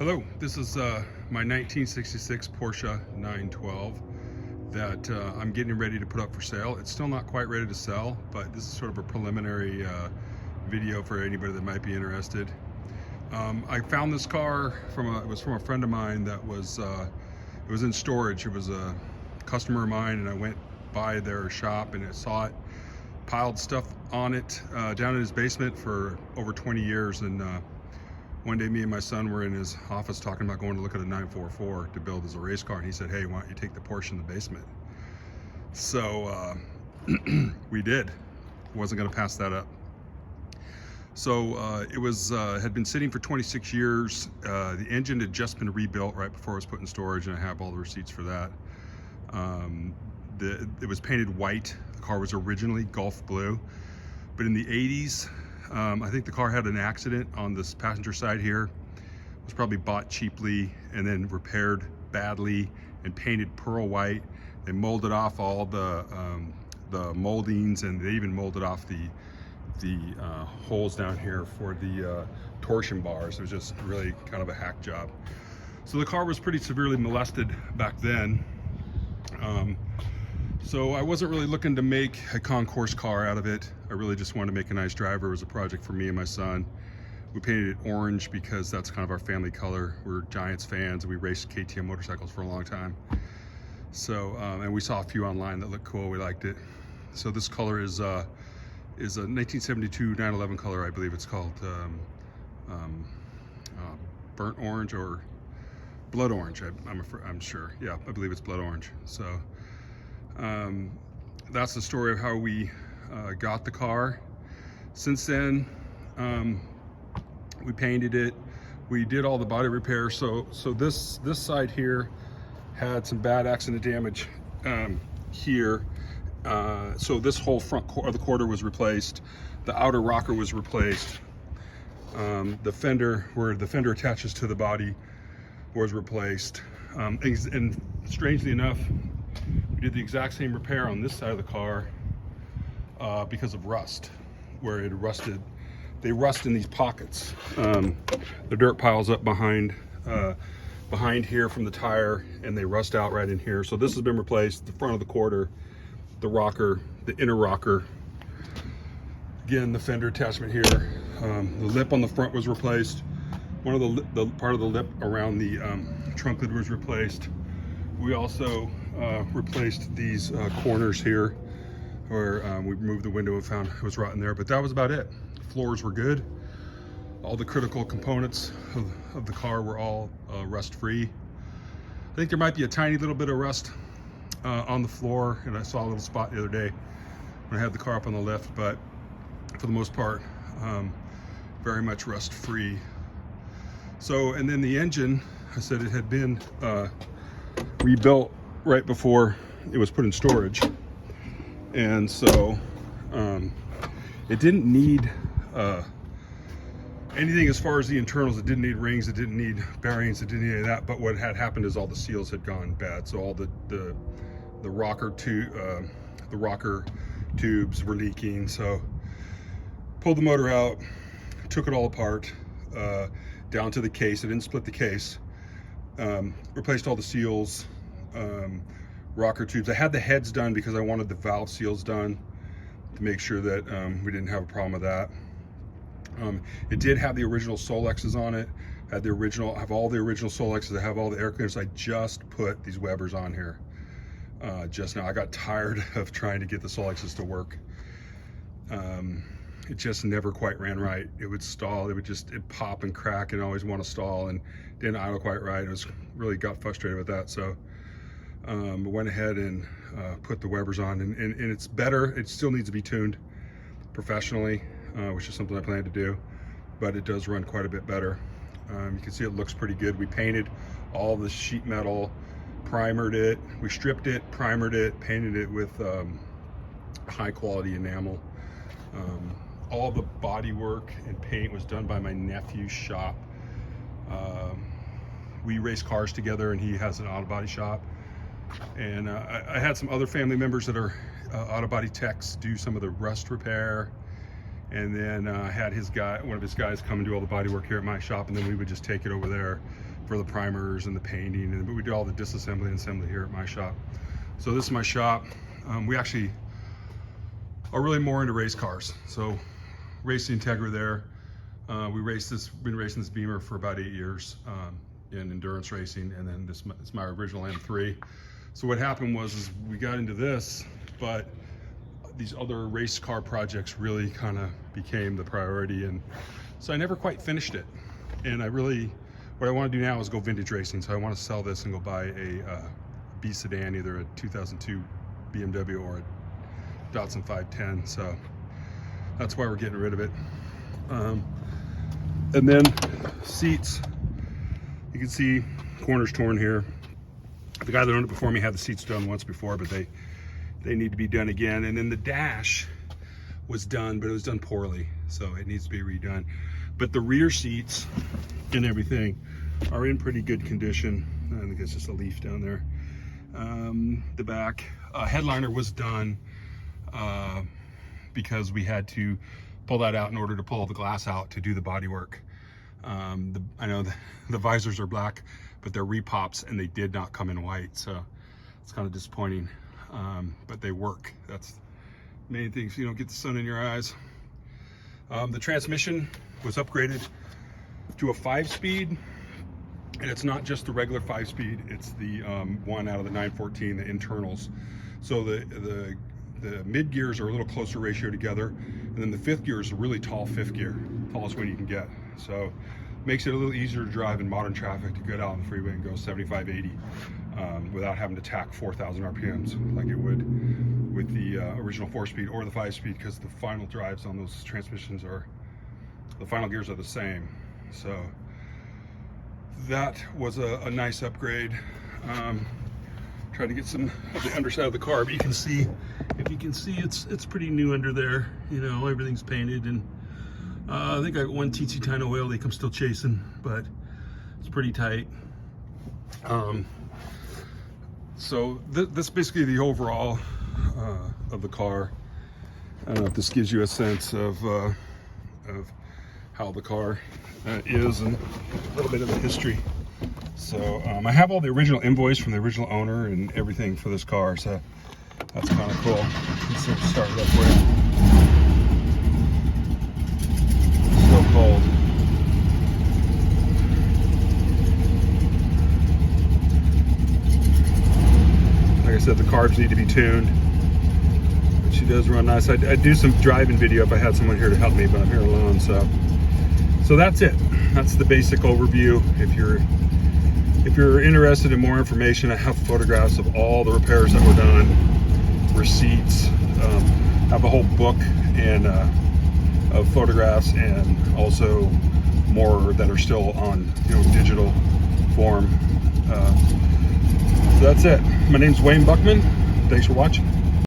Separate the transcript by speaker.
Speaker 1: Hello, this is my 1966 Porsche 912 that I'm getting ready to put up for sale. It's still not quite ready to sell, but this is sort of a preliminary video for anybody that might be interested. I found this car it was from a friend of mine that was, it was in storage. It was a customer of mine, and I went by their shop and I saw it, piled stuff on it down in his basement for over 20 years. And one day me and my son were in his office talking about going to look at a 944 to build as a race car, and he said, hey, why don't you take the Porsche in the basement? So we did. Wasn't going to pass that up. So it was had been sitting for 26 years. The engine had just been rebuilt right before it was put in storage, and I have all the receipts for that. It was painted white. The car was originally Gulf blue, but in the 80s, I think the car had an accident on this passenger side here. It was probably bought cheaply and then repaired badly and painted pearl white. They molded off all the moldings, and they even molded off the holes down here for the torsion bars. It was just really kind of a hack job. So the car was pretty severely molested back then. So I wasn't really looking to make a concourse car out of it. I really just wanted to make a nice driver. It was a project for me and my son. We painted it orange because that's kind of our family color. We're Giants fans, and we raced KTM motorcycles for a long time. So, and we saw a few online that looked cool. We liked it. So this color is a 1972 911 color, I believe it's called. Burnt orange or blood orange, I'm sure. Yeah, I believe it's blood orange. So that's the story of how we got the car. Since then, we painted it. We did all the body repair. So this side here had some bad accident damage here. So this whole front of the quarter was replaced. The outer rocker was replaced. The fender, where the fender attaches to the body, was replaced. And strangely enough, we did the exact same repair on this side of the car because of rust, where it rusted. They rust in these pockets. The dirt piles up behind here from the tire, and they rust out right in here. So this has been replaced. The front of the quarter, the rocker, the inner rocker. Again, the fender attachment here. The lip on the front was replaced. One of the part of the lip around the trunk lid was replaced. We also replaced these corners here, where we removed the window and found it was rotten there, but that was about it. Floors were good. All the critical components of the car were all rust-free. I think there might be a tiny little bit of rust on the floor, and I saw a little spot the other day when I had the car up on the lift, but for the most part, very much rust-free. So, and then the engine, I said it had been rebuilt right before it was put in storage, and so it didn't need anything as far as the internals. It didn't need rings, it didn't need bearings, it didn't need any of that. But what had happened is all the seals had gone bad, so all the rocker tubes were leaking. So pulled the motor out, took it all apart, down to the case. I didn't split the case. Replaced all the seals, rocker tubes. I had the heads done because I wanted the valve seals done to make sure that we didn't have a problem with that. It did have the original Solexes on it. I have all the original Solexes. I have all the air cleaners. I just put these Webers on here just now. I got tired of trying to get the Solexes to work. It just never quite ran right. It would stall. It'd pop and crack and always want to stall, and didn't idle quite right. I really got frustrated with that. So went ahead and put the Webers on, and it's better. It still needs to be tuned professionally, which is something I plan to do, but it does run quite a bit better. You can see it looks pretty good. We painted all the sheet metal, primered it. We stripped it, primered it, painted it with high quality enamel. All the body work and paint was done by my nephew's shop. We race cars together, and he has an auto body shop. And I had some other family members that are auto body techs do some of the rust repair and then had one of his guys come and do all the body work here at my shop, and then we would just take it over there for the primers and the painting, and we do all the disassembly and assembly here at my shop. So this is my shop. We actually are really more into race cars. So race the Integra there. Been racing this Beamer for about 8 years in endurance racing, and then it's my original M3. So what happened was we got into this, but these other race car projects really kind of became the priority, and so I never quite finished it. And what I want to do now is go vintage racing. So I want to sell this and go buy a B sedan, either a 2002 BMW or a Datsun 510. So that's why we're getting rid of it. And then seats, you can see corners torn here. The guy that owned it before me had the seats done once before, but they need to be done again. And then the dash was done, but it was done poorly, so it needs to be redone. But the rear seats and everything are in pretty good condition. I think it's just a leaf down there. The back headliner was done because we had to pull that out in order to pull the glass out to do the body work. I know the visors are black, but they're repops and they did not come in white, so it's kind of disappointing. But they work. That's the main thing, so you don't get the sun in your eyes. The transmission was upgraded to a 5-speed, and it's not just the regular 5-speed, it's the one out of the 914, the internals. So the mid gears are a little closer ratio together, and then the 5th gear is a really tall 5th gear, tallest one you can get. So makes it a little easier to drive in modern traffic, to get out on the freeway and go 75, 80 without having to tack 4,000 RPMs like it would with the original 4-speed or the 5-speed, because the final drives on those transmissions the final gears are the same. So that was a nice upgrade. Tried to get some of the underside of the car, but you can see, if you can see, it's pretty new under there. You know, everything's painted, and I think I got one TT Tyne oil leak I'm still chasing, but it's pretty tight. So this is basically the overall of the car. I don't know if this gives you a sense of how the car is, and a little bit of the history. So I have all the original invoice from the original owner and everything for this car, so that's kind of cool. Let's start it up with. So cold. Like I said, the carbs need to be tuned, but she does run nice. I'd do some driving video if I had someone here to help me, but I'm here alone, so that's it. That's the basic overview. If you're interested in more information, I have photographs of all the repairs that were done, receipts, have a whole book and of photographs, and also more that are still on digital form. So that's it. My name's Wayne Buckman. Thanks for watching.